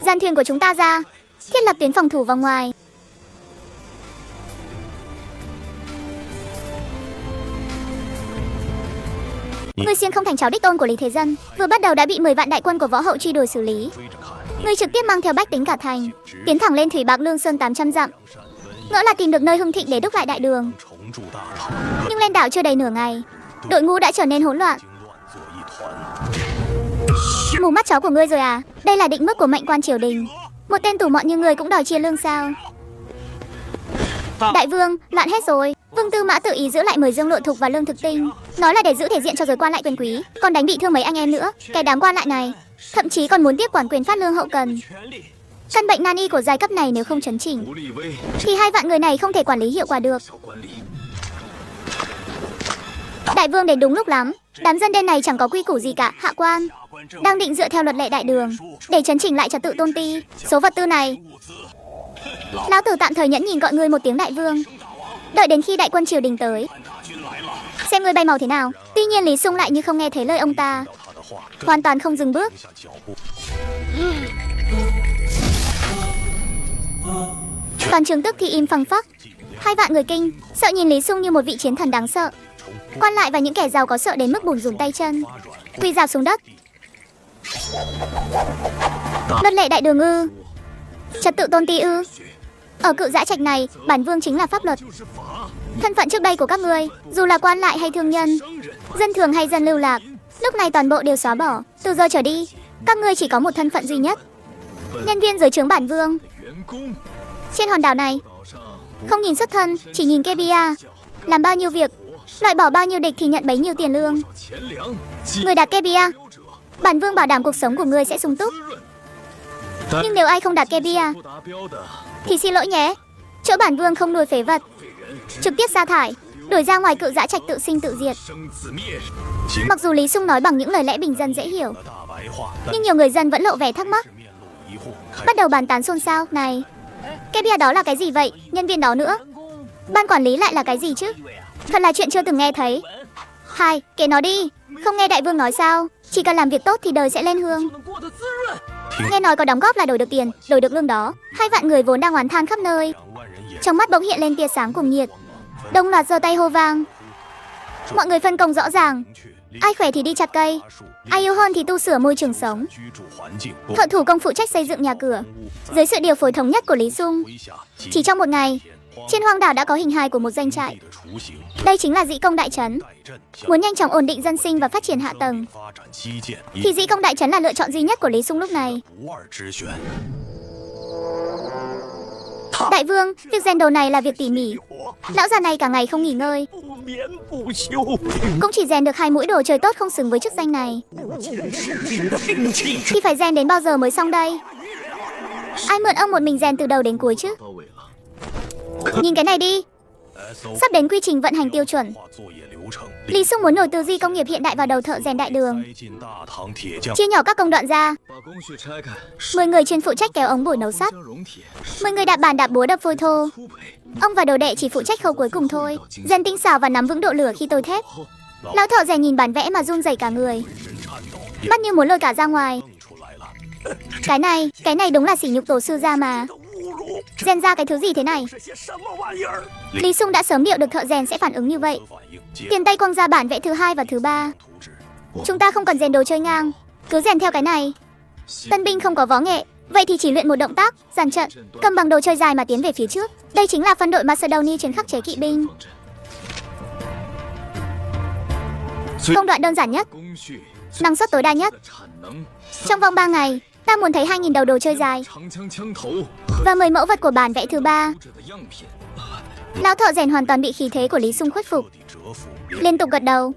gian thuyền của chúng ta ra, thiết lập tuyến phòng thủ vòng ngoài. Ngươi Xiên không thành cháu đích tôn của Lý Thế Dân, vừa bắt đầu đã bị 10 vạn đại quân của võ hậu truy đuổi xử lý. 追着看， Ngươi trực tiếp mang theo bách tính cả thành, tiến thẳng lên Thủy Bạc Lương Sơn 800 dặm, 山分 ngỡ là tìm được nơi hưng thịnh để đúc lại đại đường. 重筑大唐， Nhưng lên đảo chưa đầy nửa ngày, đội ngũ đã trở nên hỗn loạn. 已经乱作一团。 Mù mắt chó của ngươi rồi à? Đây là định mức của mệnh quan triều đình. Một tên tù mọn như ngươi cũng đòi chia lương sao? Đại vương, loạn hết rồi. Vương Tư Mã tự ý giữ lại 10 dương lụa thục và lương thực tinh, nói là để giữ thể diện cho giới quan lại quyền quý, còn đánh bị thương mấy anh em nữa. Cái đám quan lại này thậm chí còn muốn tiếp quản quyền phát lương hậu cần. 权力， Căn bệnh nan y của giai cấp này nếu không chấn chỉnh, 胡立威 thì 2 vạn người này không thể quản lý hiệu quả được. 小管理， Đại vương đến đúng lúc lắm. Đám dân đen này chẳng có quy củ gì cả. Hạ quan 下官正 đang định dựa theo luật lệ đại đường để chấn chỉnh lại trật tự tôn ti. Số vật tư này, 物资， lão tử tạm thời nhẫn nhịn gọi ngươi một tiếng đại vương, đợi đến khi đại quân triều đình tới, 大军来了， xem ngươi bay màu thế nào. Tuy nhiên Lý Sung lại như không nghe thấy lời ông ta, 到他的话，更 hoàn toàn không dừng bước. 停下脚步。 Toàn trường tức thì im phăng phắc. 2 vạn người kinh sợ nhìn Lý Sung như một vị chiến thần đáng sợ. Quan lại và những kẻ giàu có sợ đến mức bủn rủn tay chân. 发软， quỳ rạp xuống đất. Luật lệ đại đường ư? Trật tự tôn ti ư? Ở Cự Dã Trạch này, bản vương chính là pháp luật. Thân phận trước đây của các ngươi, dù là quan lại hay thương nhân, dân thường hay dân lưu lạc, lúc này toàn bộ đều xóa bỏ. Từ giờ trở đi, các ngươi chỉ có một thân phận duy nhất, nhân viên dưới trướng bản vương. Trên hòn đảo này, không nhìn xuất thân, chỉ nhìn KPI. Làm bao nhiêu việc, loại bỏ bao nhiêu địch thì nhận bấy nhiêu tiền lương. Người đạt KPI, bản vương bảo đảm cuộc sống của ngươi sẽ sung túc. Nhưng nếu ai không đạt KPI thì xin lỗi nhé, chỗ bản vương không nuôi phế vật, trực tiếp sa thải, đuổi ra ngoài Cự Dã Trạch tự sinh tự diệt. Mặc dù Lý Sung nói bằng những lời lẽ bình dân dễ hiểu, nhưng nhiều người dân vẫn lộ vẻ thắc mắc, bắt đầu bàn tán xôn xao. Này, KPI đó là cái gì vậy? Nhân viên đó nữa, ban quản lý lại là cái gì chứ? Thật là chuyện chưa từng nghe thấy. Hai, kệ nó đi, không nghe đại vương nói sao? Chỉ cần làm việc tốt thì đời sẽ lên hương. Nghe nói có đóng góp là đổi được tiền, đổi được lương đó. 2 vạn người vốn đang oán than khắp nơi, trong mắt bỗng hiện lên tia sáng cùng nhiệt, đồng loạt giơ tay hô vang. Mọi người phân công rõ ràng, ai khỏe thì đi chặt cây, ai yếu hơn thì tu sửa môi trường sống. Thợ thủ công phụ trách xây dựng nhà cửa, dưới sự điều phối thống nhất của Lý Sung. Chỉ trong một ngày, trên hoang đảo đã có hình hài của một doanh trại. Đây chính là Dĩ Công Đại Trấn. Muốn nhanh chóng ổn định dân sinh và phát triển hạ tầng, thì Dĩ Công Đại Trấn là lựa chọn duy nhất của Lý Sung lúc này. Đại vương, việc rèn đồ này là việc tỉ mỉ. Lão già này cả ngày không nghỉ ngơi, cũng chỉ rèn được 2 mũi đồ chơi tốt không xứng với chức danh này. Thì phải rèn đến bao giờ mới xong đây? Ai mượn ông một mình rèn từ đầu đến cuối chứ? Nhìn cái này đi, sắp đến quy trình vận hành tiêu chuẩn. Lý Sung muốn đầu tư di công nghiệp hiện đại vào đầu thợ rèn đại đường, chia nhỏ các công đoạn ra. 10 người chuyên phụ trách kéo ống bổi nấu sắt, 10 người đạp bàn đạp búa đập phôi thô. Ông và đồ đệ chỉ phụ trách khâu cuối cùng thôi, rèn tinh xảo và nắm vững độ lửa khi tôi thép. Lão thợ rèn nhìn bản vẽ mà run rẩy cả người, mắt như muốn lôi cả ra ngoài. Cái này đúng là sỉ nhục tổ sư gia mà. Rèn ra cái thứ gì thế này? Lý Sung đã sớm liệu được thợ rèn sẽ phản ứng như vậy. Tiền tay quăng ra bản vẽ thứ 2 và thứ 3. Chúng ta không cần rèn đồ chơi ngang, cứ rèn theo cái này. Tân binh không có võ nghệ, vậy thì chỉ luyện một động tác, dàn trận, cầm bằng đồ chơi dài mà tiến về phía trước. Đây chính là phân đội Macedonia chiến khắc chế kỵ binh. Công đoạn đơn giản nhất, năng suất tối đa nhất. Trong vòng 3 ngày, ta muốn thấy 2.000 đầu đồ chơi dài và 10 mẫu vật của bản vẽ thứ 3. Lão thợ rèn hoàn toàn bị khí thế của Lý Sung khuất phục, liên tục gật đầu.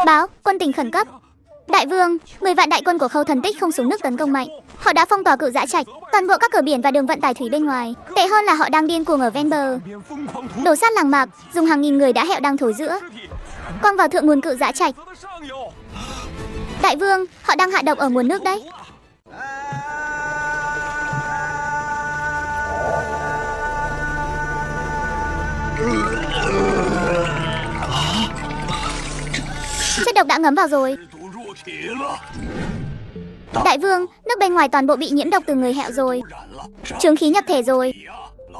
Báo, quân tình khẩn cấp. Đại vương, 10 vạn đại quân của Khâu Thần Tích không xuống nước tấn công mạnh. Họ đã phong tỏa Cự Dã Trạch, toàn bộ các cửa biển và đường vận tải thủy bên ngoài. Tệ hơn là họ đang điên cuồng ở ven bờ, đổ sát làng mạc, dùng hàng nghìn người đã hẹo đang thối rữa, quăng vào thượng nguồn Cự Dã Trạch. Đại vương, họ đang hạ độc ở nguồn nước đấy. Chất độc đã ngấm vào rồi. Đại vương, nước bên ngoài toàn bộ bị nhiễm độc từ người hẹo rồi, chướng khí nhập thể rồi.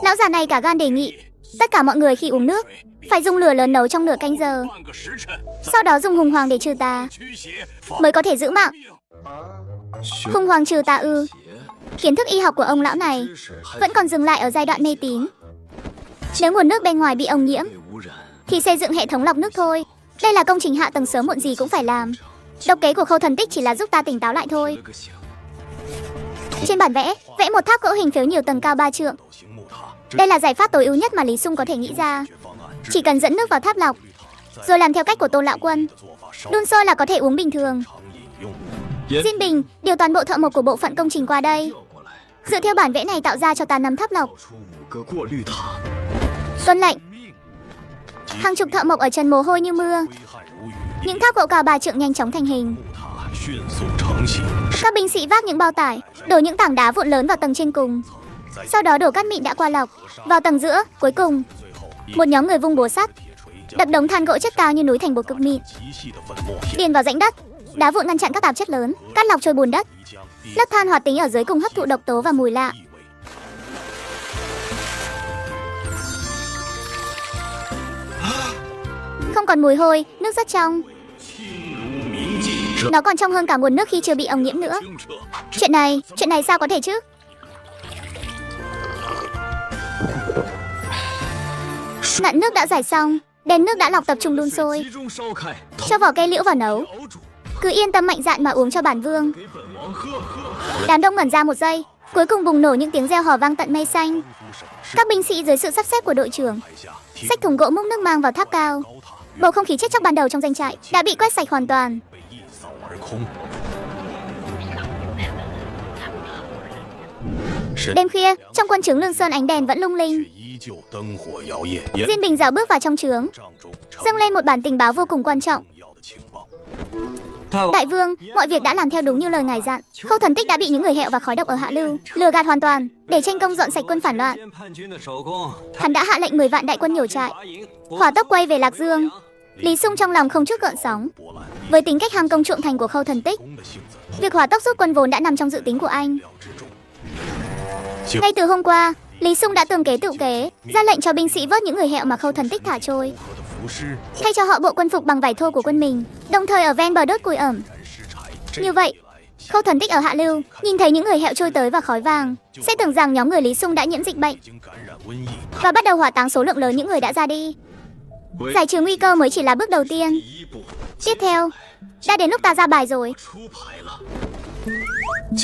Lão già này cả gan đề nghị tất cả mọi người khi uống nước phải dùng lửa lớn nấu trong nửa canh giờ, sau đó dùng hùng hoàng để trừ tà mới có thể giữ mạng. Hùng hoàng trừ tà ư? Kiến thức y học của ông lão này vẫn còn dừng lại ở giai đoạn mê tín. Nếu nguồn nước bên ngoài bị ô nhiễm thì xây dựng hệ thống lọc nước thôi. Đây là công trình hạ tầng sớm muộn gì cũng phải làm. Độc kế của Khâu Thần Tích chỉ là giúp ta tỉnh táo lại thôi. Trên bản vẽ, vẽ một tháp gỗ hình phếu nhiều tầng cao 3 trượng. Đây là giải pháp tối ưu nhất mà Lý Sung có thể nghĩ ra. Chỉ cần dẫn nước vào tháp lọc, rồi làm theo cách của Tô Lão Quân, đun sôi là có thể uống bình thường. Diên Bình, điều toàn bộ thợ mộc của bộ phận công trình qua đây, dựa theo bản vẽ này tạo ra cho ta 5 tháp lọc. Tuân lệnh. Hàng chục thợ mộc ở chân mồ hôi như mưa. Những tháp gỗ cao 3 trượng nhanh chóng thành hình. Các binh sĩ vác những bao tải, đổ những tảng đá vụn lớn vào tầng trên cùng, sau đó đổ cát mịn đã qua lọc vào tầng giữa. Cuối cùng, một nhóm người vung búa sắt đập đống than gỗ chất cao như núi thành bột cực mịn, điền vào rãnh đất. Đá vụn ngăn chặn các tạp chất lớn, cát lọc trôi bùn đất. Lớp than hoạt tính ở dưới cùng hấp thụ độc tố và mùi lạ. Không còn mùi hôi, nước rất trong. 清如明镜， Nó còn trong hơn cả nguồn nước khi chưa bị ống nhiễm nữa. 清澈。 Chuyện này sao có thể chứ? Nạn nước đã giải xong, đèn nước đã lọc tập trung đun sôi. 集中烧开， Cho vỏ cây liễu vào nấu. 熬煮， Cứ yên tâm mạnh dạn mà uống cho bản vương. 给本王喝。 Đám đông ngẩn ra một giây, cuối cùng bùng nổ những tiếng reo hò vang tận mây xanh. 夫省事 Các binh sĩ dưới sự sắp xếp của đội trưởng 台下，听 xách thùng gỗ múc nước mang vào tháp cao. 高塔 Bầu không khí chết chóc ban đầu trong doanh trại đã bị quét sạch hoàn toàn. 被一扫而空。是 Đêm khuya, trong quân trướng Lương Sơn ánh đèn vẫn lung 却 linh. 依旧灯火摇曳，眼 Diên Bình dạo bước vào trong trướng, 帐中呈 dâng lên một bản tình báo vô cùng quan trọng. 重要的情报。 Đại vương, mọi việc đã làm theo đúng như lời ngài dặn. Khâu Thần Tích đã bị những người hẹo và khói độc ở Hạ Lưu lừa gạt hoàn toàn để tranh công dọn sạch quân phản loạn. Hắn đã hạ lệnh 10 vạn đại quân nhổ trại, hỏa tốc quay về Lạc Dương. Lý Sung trong lòng không chút gợn sóng. 波澜 Với tính cách ham công trượng thành của Khâu Thần Tích, 宫的性子 việc hỏa tốc rút quân vốn đã nằm trong dự tính của anh. 料之中。 Ngay từ hôm qua, Lý Sung đã tường kế tự kế, ra lệnh cho binh sĩ vớt những người hẹo mà Khâu Thần Tích thả trôi, 我的服尸 thay cho họ bộ quân phục bằng vải thô của quân mình, đồng thời ở ven bờ đốt củi ẩm. 燃尸柴。 Như vậy, Khâu Thần Tích ở Hạ Lưu nhìn thấy những người hẹo trôi tới và khói vàng, sẽ tưởng rằng nhóm người Lý Sung đã nhiễm dịch bệnh 已经感染瘟疫， và bắt đầu hỏa táng số lượng lớn những người đã ra đi. Giải trừ nguy cơ mới chỉ là bước đầu tiên. 第一步 Tiếp theo, đã đến lúc ta ra bài rồi. 出牌了，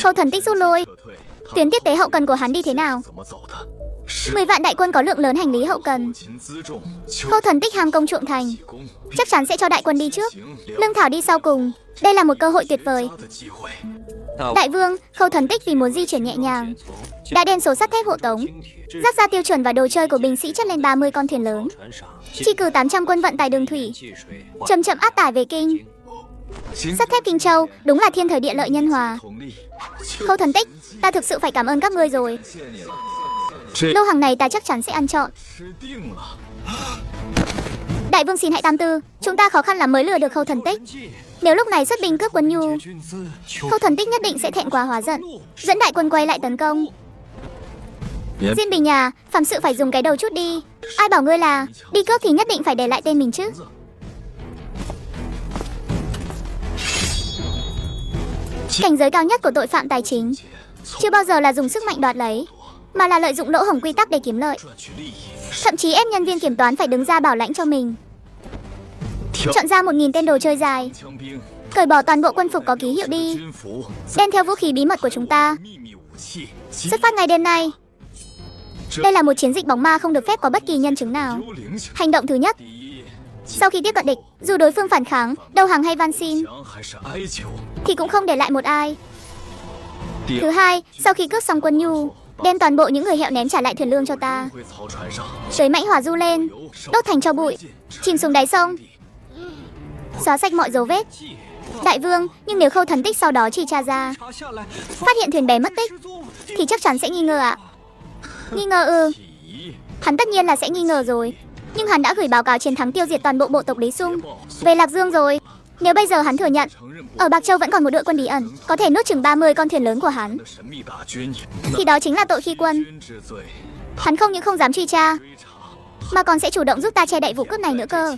Khâu Thần Tích rút lui. 撤退。他 Tuyến tiếp tế hậu cần của hắn đi thế nào? 怎么走的？是 10 vạn đại quân có lượng lớn hành lý hậu cần. 勤辎重，求 Khâu Thần Tích ham công trượng thành, 济公， chắc chắn sẽ cho đại quân đi trước, 行了 Lương Thảo đi sau cùng. Đây là một cơ hội tuyệt vời. 他的机会。 Đại vương, Khâu Thần Tích vì muốn di chuyển nhẹ nhàng, đã đem số sắt thép hộ tống, rác ra tiêu chuẩn và đồ chơi của binh sĩ chất lên 30 con thuyền lớn, chi cử 800 quân vận tải đường thủy, chậm chậm áp tải về kinh. 行， Sắt thép Kinh Châu đúng là thiên thời địa lợi nhân hòa. 同力， Khâu Thần Tích, ta thực sự phải cảm ơn các ngươi rồi. 谢你了。这 Lô hàng này ta chắc chắn sẽ ăn trọn. 吃定了。 Đại vương xin hãy tam tư, chúng ta khó khăn lắm mới lừa được Khâu Thần Tích. Nếu lúc này xuất binh cướp quân nhu, 军资，求 Khâu Thần Tích nhất định sẽ thẹn quá hóa giận, dẫn đại quân quay lại tấn công. Yep. Diên Bình nhà, phạm sự phải dùng cái đầu chút đi. Ai bảo ngươi là đi cướp thì nhất định phải để lại tên mình chứ. Cảnh giới cao nhất của tội phạm tài chính chưa bao giờ là dùng sức mạnh đoạt lấy, mà là lợi dụng lỗ hổng quy tắc để kiếm lợi. 赚取利益， Thậm chí ép nhân viên kiểm toán phải đứng ra bảo lãnh cho mình. 挑 Chọn ra 1000 tên đồ chơi dài, 枪兵， cởi bỏ toàn bộ quân phục có ký hiệu đi, 军服， đem theo vũ khí bí mật của chúng ta, 秘密武器，集 xuất phát ngay đêm nay. Đây là một chiến dịch bóng ma không được phép có bất kỳ nhân chứng nào. 幽灵性。 Hành động thứ nhất, 第一， sau khi tiếp cận địch, dù đối phương phản kháng, đầu hàng hay van xin, 降还是哀求？ thì cũng không để lại một ai. 第 Thứ hai, sau khi cướp xong quân nhu, đem toàn bộ những người hẹo ném trả lại thuyền lương cho ta, 回草船上， tới mãnh hỏa du lên, 油烧 đốt thành cho bụi, chìm xuống đáy sông, xóa sạch mọi dấu vết. Đại vương, nhưng nếu Khâu Thần Tích sau đó chỉ tra ra, phát hiện thuyền bé mất tích, thì chắc chắn sẽ nghi ngờ ạ. Nghi ngờ ư? 起疑， Hắn tất nhiên là sẽ nghi ngờ rồi. Nhưng hắn đã gửi báo cáo chiến thắng tiêu diệt toàn bộ bộ tộc Lý Sung về Lạc Dương rồi. Nếu bây giờ hắn thừa nhận, 承认不 ở Bạc Châu vẫn còn một đội quân bí ẩn, có thể nuốt chửng 30 con thuyền lớn của hắn, 的神秘大军， thì đó chính là tội khi quân. 军之罪， Hắn không những không dám truy tra, 追查 mà còn sẽ chủ động giúp ta che đậy vụ cướp này nữa cơ.